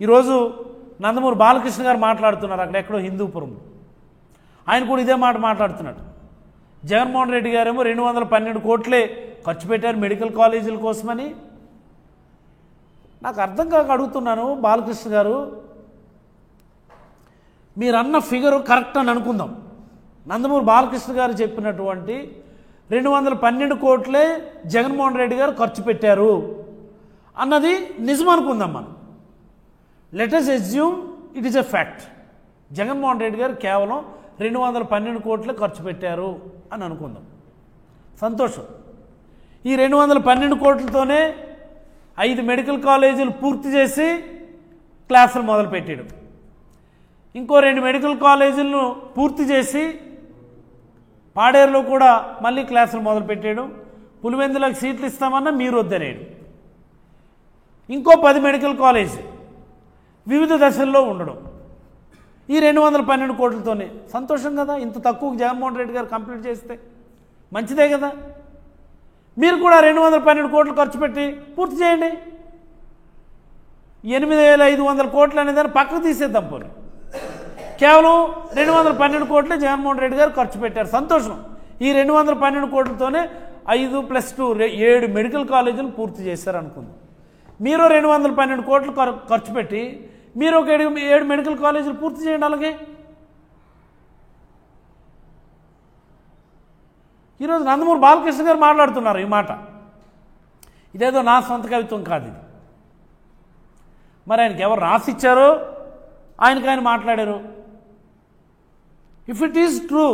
ఈరోజు నందమూరి బాలకృష్ణ గారు మాట్లాడుతున్నారు అక్కడ ఎక్కడో హిందూపురంలో. ఆయన కూడా ఇదే మాట మాట్లాడుతున్నాడు. జగన్మోహన్ రెడ్డి గారేమో 212 కోట్లే ఖర్చు పెట్టారు మెడికల్ కాలేజీల కోసమని. నాకు అర్థం కాక అడుగుతున్నాను, బాలకృష్ణ గారు మీరన్న ఫిగరు కరెక్ట్ అని అనుకుందాం. నందమూరి బాలకృష్ణ గారు చెప్పినటువంటి 212 కోట్లే జగన్మోహన్ రెడ్డి గారు ఖర్చు పెట్టారు అన్నది నిజం అనుకుందాం మనం. Let us assume it is a fact. Jaganmohan Reddy గారు కేవలం 212 కోట్లే ఖర్చు పెట్టారు అని అనుకుందాం. సంతోషం. ఈ 212 కోట్లతోనే 5 మెడికల్ కాలేజీలు పూర్తి చేసి క్లాసులు మొదలుపెట్టాడు. ఇంకో 2 మెడికల్ కాలేజీలను పూర్తి చేసి పాడేరులో కూడా మళ్ళీ క్లాసులు మొదలుపెట్టాడు. పులివెందులకు సీట్లు ఇస్తామన్నా మీరు వద్దనేడు. ఇంకో 10 మెడికల్ కాలేజీ వివిధ దశల్లో ఉండడం. ఈ 212 కోట్లతోనే సంతోషం కదా. ఇంత తక్కువ జగన్మోహన్ రెడ్డి గారు కంప్లీట్ చేస్తే మంచిదే కదా. మీరు కూడా 212 కోట్లు ఖర్చు పెట్టి పూర్తి చేయండి. 8,500 కోట్లు అనేదాన్ని పక్కకు తీసేద్దాం. పోనీ కేవలం 212 కోట్లే జగన్మోహన్ రెడ్డి గారు ఖర్చు పెట్టారు. సంతోషం. ఈ 212 కోట్లతోనే 5 + 2 7 మెడికల్ కాలేజీలు పూర్తి చేశారు అనుకుందాం. మీరు 212 కోట్లు ఖర్చు పెట్టి మీరు ఒక 7 మెడికల్ కాలేజీలు పూర్తి చేయండి. అలాగే ఈరోజు నందమూరి బాలకృష్ణ గారు మాట్లాడుతున్నారు ఈ మాట. ఇదేదో నా సొంత కవిత్వం కాదు ఇది. మరి ఆయనకి ఎవరు రాసిచ్చారో ఆయన మాట్లాడారు. ఇఫ్ ఇట్ ఈజ్ ట్రూ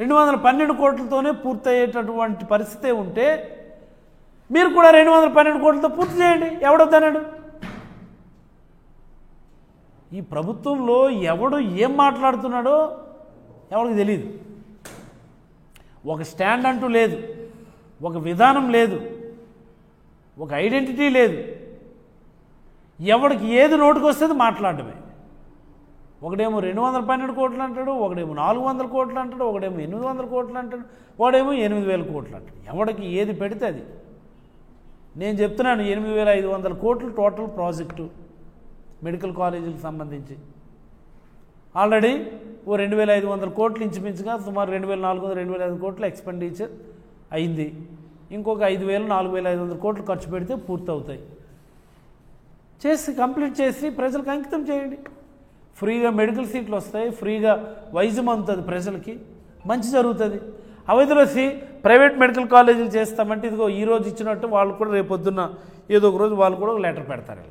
212 కోట్లతోనే పూర్తయ్యేటటువంటి పరిస్థితే ఉంటే మీరు కూడా 212 కోట్లతో పూర్తి చేయండి. ఎవడొద్దన్నాడు? ఈ ప్రభుత్వంలో ఎవడు ఏం మాట్లాడుతున్నాడో ఎవరికి తెలియదు. ఒక స్టాండ్ అంటూ లేదు, ఒక విధానం లేదు, ఒక ఐడెంటిటీ లేదు. ఎవడికి ఏది నోటికి వస్తుంది మాట్లాడటమే. ఒకడేమో 212 కోట్లు అంటాడు, ఒకడేమో 400 కోట్లు అంటాడు, ఒకడేమో 800 కోట్లు అంటాడు, ఒకడేమో 8,000 కోట్లు అంటాడు. ఎవడికి ఏది పెడితే అది. నేను చెప్తున్నాను 8,500 కోట్లు టోటల్ ప్రాజెక్టు మెడికల్ కాలేజీలకు సంబంధించి. ఆల్రెడీ 2,500 కోట్లు ఇంచుమించుగా సుమారు 2,400 2,500 కోట్ల ఎక్స్పెండిచర్ అయింది. ఇంకొక 5,000 4,500 కోట్లు ఖర్చు పెడితే పూర్తవుతాయి. చేసి కంప్లీట్ చేసి ప్రజలకు అంకితం చేయండి. ఫ్రీగా మెడికల్ సీట్లు వస్తాయి, ఫ్రీగా వైద్యం అందుతుంది, ప్రజలకి మంచి జరుగుతుంది. అవధిలోసి ప్రైవేట్ మెడికల్ కాలేజీలు చేస్తామంటే ఇదిగో ఈరోజు ఇచ్చినట్టు వాళ్ళు కూడా రేపొద్దున్న ఏదో ఒక రోజు వాళ్ళు కూడా ఒక లెటర్ పెడతారు.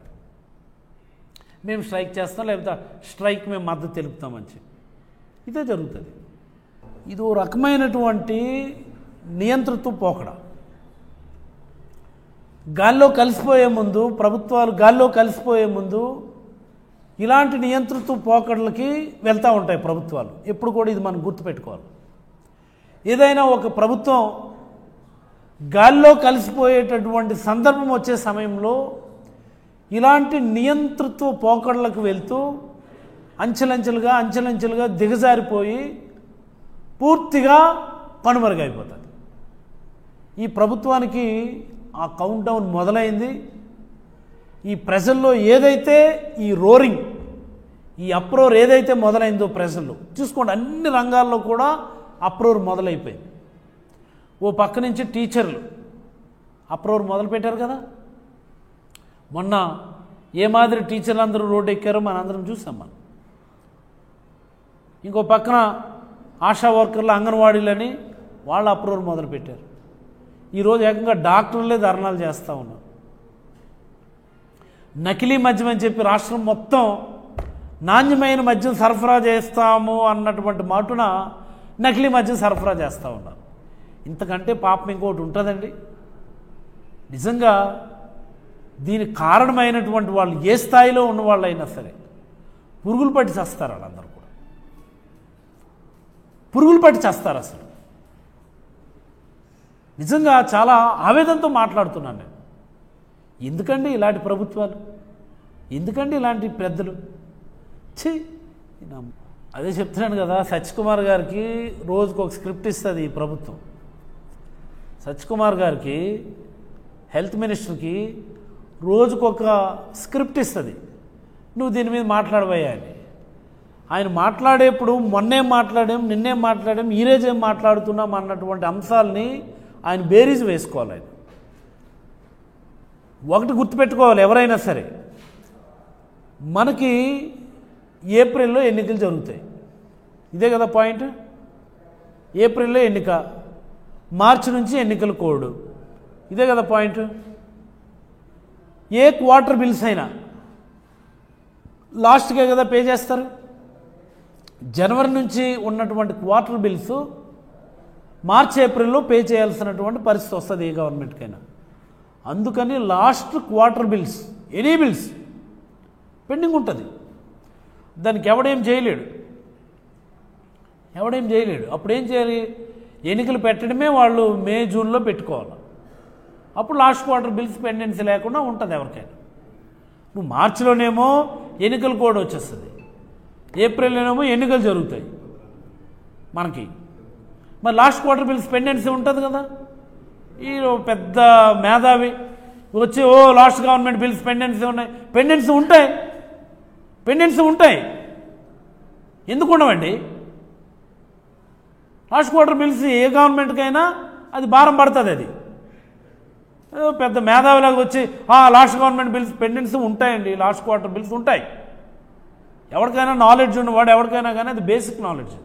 మేము స్ట్రైక్ చేస్తాం, లేకపోతే స్ట్రైక్ మేము మద్దతు తెలుపుతామని చెప్పి ఇదే జరుగుతుంది. ఇది ఓ రకమైనటువంటి నియంతృత్వ పోకడ. గాల్లో కలిసిపోయే ముందు, ప్రభుత్వాలు గాల్లో కలిసిపోయే ముందు ఇలాంటి నియంతృత్వ పోకడలకి వెళ్తూ ఉంటాయి ప్రభుత్వాలు. ఎప్పుడు కూడా ఇది మనం గుర్తుపెట్టుకోవాలి. ఏదైనా ఒక ప్రభుత్వం గాల్లో కలిసిపోయేటటువంటి సందర్భం వచ్చే సమయంలో ఇలాంటి నియంతృత్వ పోకడలకు వెళ్తూ అంచెలంచెలుగా దిగజారిపోయి పూర్తిగా కనుమరుగైపోతుంది. ఈ ప్రభుత్వానికి ఆ కౌంట్ డౌన్ మొదలైంది. ఈ ప్రజల్లో ఏదైతే ఈ రోరింగ్, ఈ అప్రోర్ ఏదైతే మొదలైందో ప్రజల్లో చూసుకోండి, అన్ని రంగాల్లో కూడా అప్రోర్ మొదలైపోయింది. ఓ పక్క నుంచి టీచర్లు అప్రోర్ మొదలుపెట్టారు కదా. మొన్న ఏ మాదిరి టీచర్లు అందరూ రోడ్డు ఎక్కారో మనందరం చూసాం మనం. ఇంకో పక్కన ఆశా వర్కర్లు, అంగన్వాడీలని వాళ్ళు అప్రోర్ మొదలుపెట్టారు. ఈరోజు ఏకంగా డాక్టర్లే ధర్నాలు చేస్తూ ఉన్నారు. నకిలీ మద్యం అని చెప్పి రాష్ట్రం మొత్తం నాణ్యమైన మద్యం సరఫరా చేస్తాము అన్నటువంటి మాటున నకిలీ మద్యం సరఫరా చేస్తూ ఉన్నారు. ఇంతకంటే పాపం ఇంకోటి ఉంటుందండి? నిజంగా దీనికి కారణమైనటువంటి వాళ్ళు ఏ స్థాయిలో ఉన్న వాళ్ళు అయినా సరే పురుగులు పట్టి చేస్తారు. వాళ్ళందరూ కూడా పురుగులు పట్టి చేస్తారు. అసలు నిజంగా చాలా ఆవేదనతో మాట్లాడుతున్నాను నేను. ఎందుకండి ఇలాంటి ప్రభుత్వాలు? ఎందుకండి ఇలాంటి పెద్దలు? అదే చెప్తున్నాను కదా, సత్యకుమార్ గారికి రోజుకు ఒక స్క్రిప్ట్ ఇస్తుంది ఈ ప్రభుత్వం. సత్యకుమార్ గారికి, హెల్త్ మినిస్టర్కి రోజుకొక స్క్రిప్ట్ ఇస్తుంది. నువ్వు దీని మీద మాట్లాడబోయాలి. ఆయన మాట్లాడేప్పుడు మొన్నేం మాట్లాడాం, నిన్నేం మాట్లాడాం, ఈరోజేం మాట్లాడుతున్నాం అన్నటువంటి అంశాలని ఆయన బేరీజ్ వేసుకోవాలి. ఆయన ఒకటి గుర్తుపెట్టుకోవాలి, ఎవరైనా సరే మనకి ఏప్రిల్లో ఎన్నికలు జరుగుతాయి. ఇదే కదా పాయింట్. ఏప్రిల్లో ఎన్నిక, మార్చి నుంచి ఎన్నికల కోడ్, ఇదే కదా పాయింట్. ఏ క్వార్టర్ బిల్స్ అయినా లాస్ట్కే కదా పే చేస్తారు. జనవరి నుంచి ఉన్నటువంటి క్వార్టర్ బిల్స్ మార్చ్ ఏప్రిల్లో పే చేయాల్సినటువంటి పరిస్థితి వస్తుంది ఏ గవర్నమెంట్కైనా. అందుకని last quarter bills, any bills pending ఉంటుంది. దానికి ఎవడేం చేయలేడు. అప్పుడు ఏం చేయాలి? ఎన్నికలు పెట్టడమే వాళ్ళు మే జూన్లో పెట్టుకోవాలి. అప్పుడు లాస్ట్ క్వార్టర్ బిల్స్ పెండెన్సీ లేకుండా ఉంటుంది ఎవరికైనా. నువ్వు మార్చిలోనేమో ఎన్నికల కోడ్ వచ్చేస్తుంది, ఏప్రిల్లోనేమో ఎన్నికలు జరుగుతాయి మనకి. మరి లాస్ట్ క్వార్టర్ బిల్స్ పెండెన్సీ ఉంటుంది కదా. ఈ పెద్ద మేధావి వచ్చి లాస్ట్ గవర్నమెంట్ బిల్స్ పెండెన్సీ ఉన్నాయి. పెండెన్సీ ఉంటాయి. ఎందుకు ఉండవండి? లాస్ట్ క్వార్టర్ బిల్స్ ఏ గవర్నమెంట్కైనా అది భారం పడుతుంది. అది పెద్ద మేధావిలాగా వచ్చి లాస్ట్ గవర్నమెంట్ బిల్స్ పెండెన్సీ ఉంటాయండి, లాస్ట్ క్వార్టర్ బిల్స్ ఉంటాయి. ఎవరికైనా నాలెడ్జ్ ఉన్నవాడు ఎవరికైనా కానీ అది బేసిక్ నాలెడ్జ్.